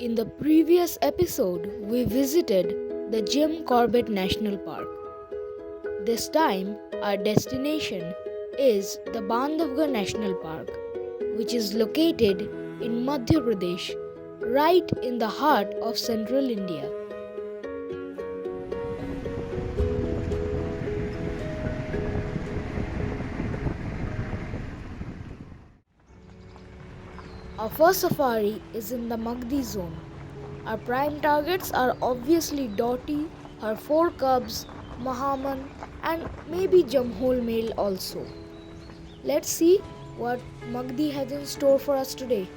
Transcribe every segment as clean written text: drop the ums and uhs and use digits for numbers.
In the previous episode, we visited the Jim Corbett National Park. This time, our destination is the Bandhavgarh National Park, which is located in Madhya Pradesh, right in the heart of central India. Our first safari is in the Magdi zone. Our prime targets are obviously Dotty, her 4 cubs, Mahaman, and maybe Jamhol male also. Let's see what Magdi has in store for us today.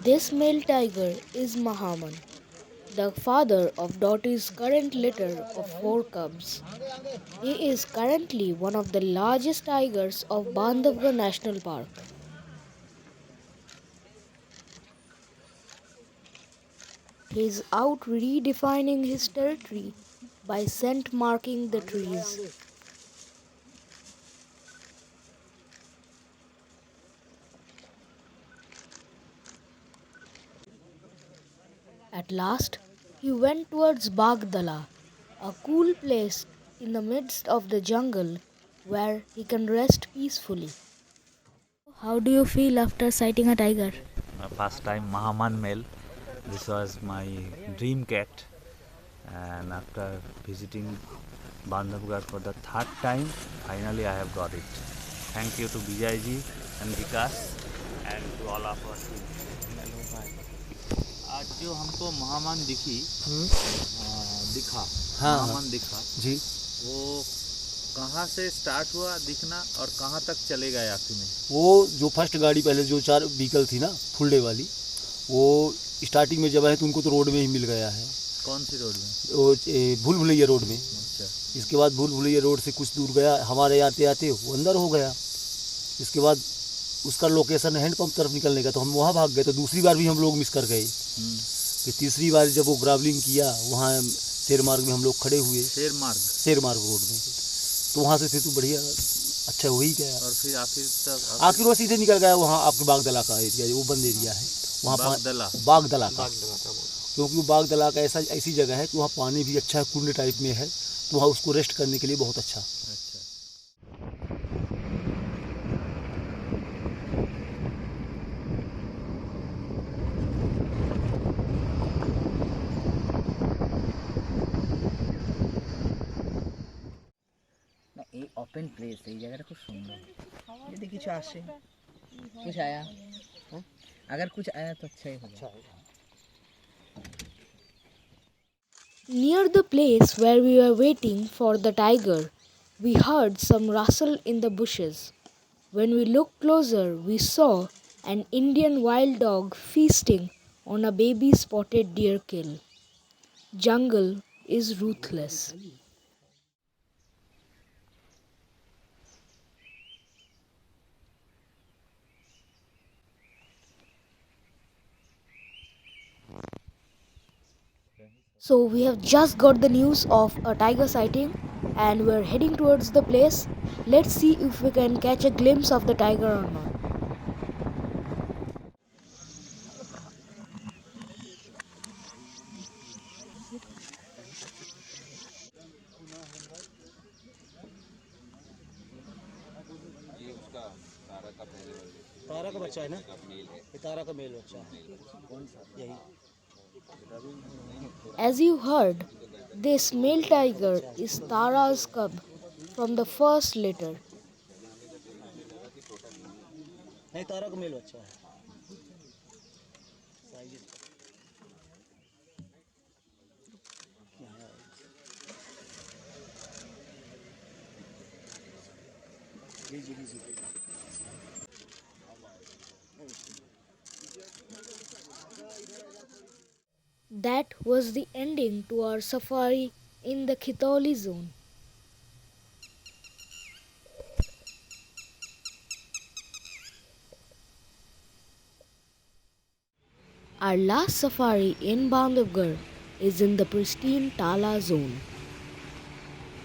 This male tiger is Mahaman, the father of Dotty's current litter of 4 cubs. He is currently one of the largest tigers of Bandhavgarh National Park. He is out redefining his territory by scent marking the trees. At last, he went towards Bagdala, a cool place in the midst of the jungle where he can rest peacefully. How do you feel after sighting a tiger? My first time Mahaman male. This was my dream cat, and after visiting Bandhavgarh for the 3rd time, finally I have got it. Thank you to Vijay ji and Vikas and to all of us. आज जो हमको महामान दिखा महामान दिखा जी, वो कहाँ से start हुआ दिखना और कहाँ तक चले गए आखिर में? वो जो फर्स्ट गाड़ी पहले जो 4 व्हीकल थी ना फुल डे वाली, वो स्टार्टिंग में जब आए तो उनको तो रोड में ही मिल गया है। कौन सी रोड में? वो भूल भुलैया रोड में। अच्छा। इसके बाद भूल भुलैया रोड से कुछ दूर गया, हमारे आते आते वो अंदर हो गया। इसके बाद उसका लोकेशन हैंड पंप तरफ निकलने का, तो हम वहाँ भाग गए। तो दूसरी बार भी हम लोग मिस कर गए। फिर तीसरी बार जब वो ग्रावलिंग किया, वहाँ शेर मार्ग में हम लोग खड़े हुए। शेर मार्ग रोड में, तो वहाँ से फिर तो बढ़िया अच्छा हो ही गया। और फिर आखिर वो सीधे निकल गया वहाँ आपके बागदला का एरिया, वो बंद एरिया है वहाँ। बागदला का, क्योंकि वो बागदला का ऐसी जगह है कि वहाँ पानी भी अच्छा है, कुंड टाइप में है, तो वहाँ उसको रेस्ट करने के लिए बहुत अच्छा। ओपन प्लेस है, जगह खूब सुंदर। यदि कुछ आसे कुछ आया, अगर कुछ आया तो अच्छा ही होगा। Near the place where we were waiting for the tiger, we heard some rustle in the bushes. When we looked closer, we saw an Indian wild dog feasting on a baby spotted deer kill. Jungle is ruthless. So we have just got the news of a tiger sighting and we're heading towards the place. Let's see if we can catch a glimpse of the tiger or not. तारा का बच्चा है ना, ये तारा का mail बच्चा है यही। As you heard, this male tiger is Tara's cub from the first litter. नहीं, तारा का मेल बच्चा है। That was the ending to our safari in the Khitauli zone. Our last safari in Bandhavgarh is in the pristine Tala zone.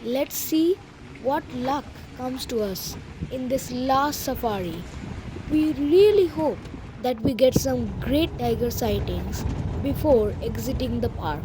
Let's see what luck comes to us in this last safari. We really hope that we get some great tiger sightings before exiting the park.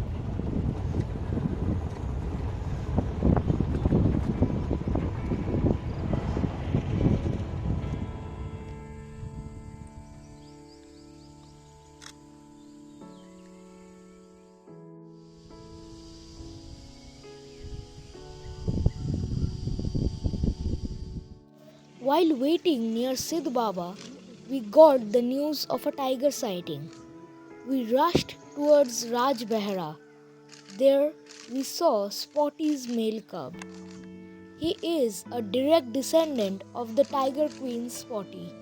While waiting near Sidh Baba, we got the news of a tiger sighting. We rushed towards Raj Behra. There we saw Spotty's male cub. He is a direct descendant of the tiger queen Spotty.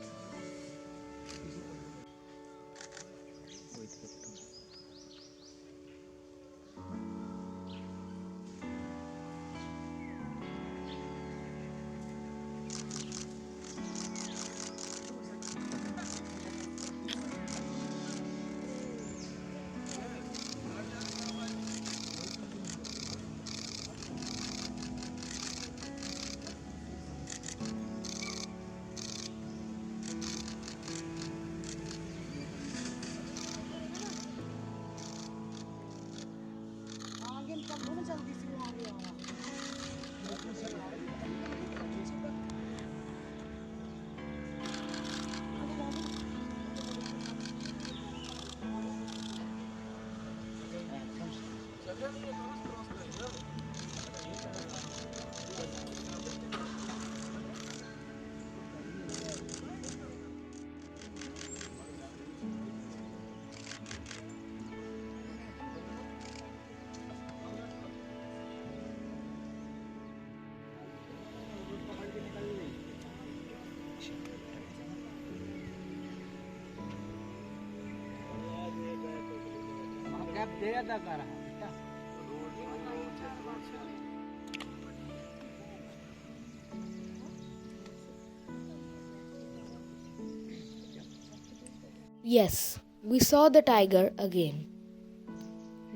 Yes, we saw the tiger again.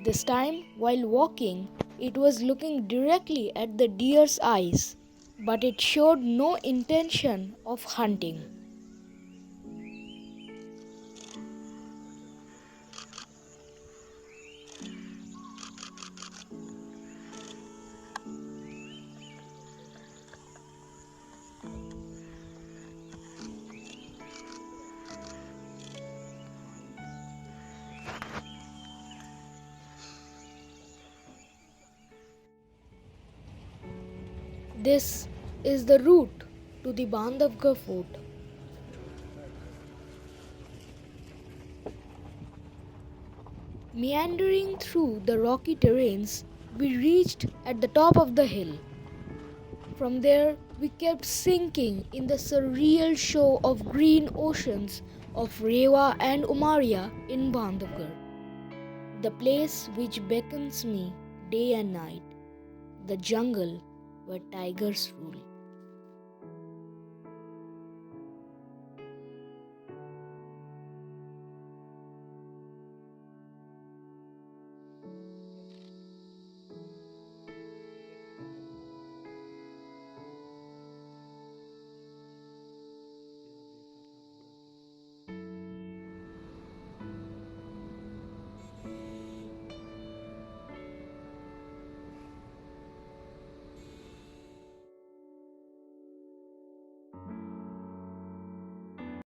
This time, while walking, it was looking directly at the deer's eyes, but it showed no intention of hunting. This is the route to the Bandhavgarh fort. Meandering through the rocky terrains, we reached at the top of the hill. From there, we kept sinking in the surreal show of green oceans of Rewa and Umaria in Bandhavgarh, the place which beckons me day and night, the jungle where tigers rule.